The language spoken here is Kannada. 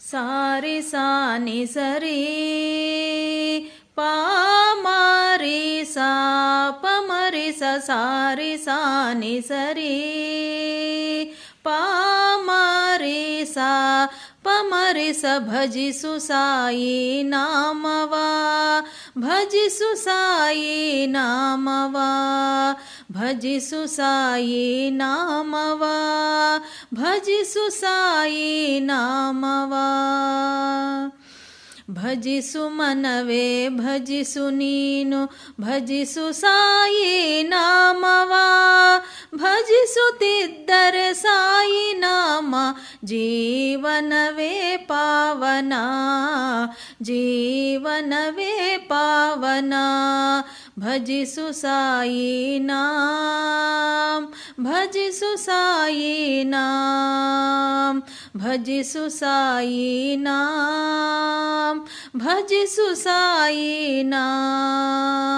ಸಾರಿ ಸಾನಿ ಸರಿ ಪಾ ಮಾರಿ ಸಾ ಪ ಮರಿ ಸ ಸಾರಿ ಸಾನಿ ಸರಿ ಪಾ ಮಾರಿ ಸಾ ಪ ಮರಿ ಸ ಭಜಿಸು ಸಾಯಿ ನಾಮವಾ ಭಜಿಸು ಸಾಯಿ ನಾಮವಾ ಭಜಿಸು ಸಾಯಿ ನಾಮವಾ ಭಜಿಸು ಸಾಯಿ ನಾಮವಾ ಭಜಿಸು ಮನವೇ ಭಜಿಸು ನೀನು ಭಜಿಸು ಸಾಯಿ ನಾಮವಾ ಭಜಿಸುತ್ತಿದ್ದರೆ ಸಾಯಿ ನಾಮ ಜೀವನವೇ ಪಾವನ ಜೀವನವೇ ಪಾವನ ಭಜಿಸು ಸಾಯಿ ನಾಮ ಭಜಿಸು ಸಾಯಿ ನಾಮ ಭಜಿಸು ಸಾಯಿ ನಾಮ ಭಜಿಸು ಸಾಯಿ ನಾಮ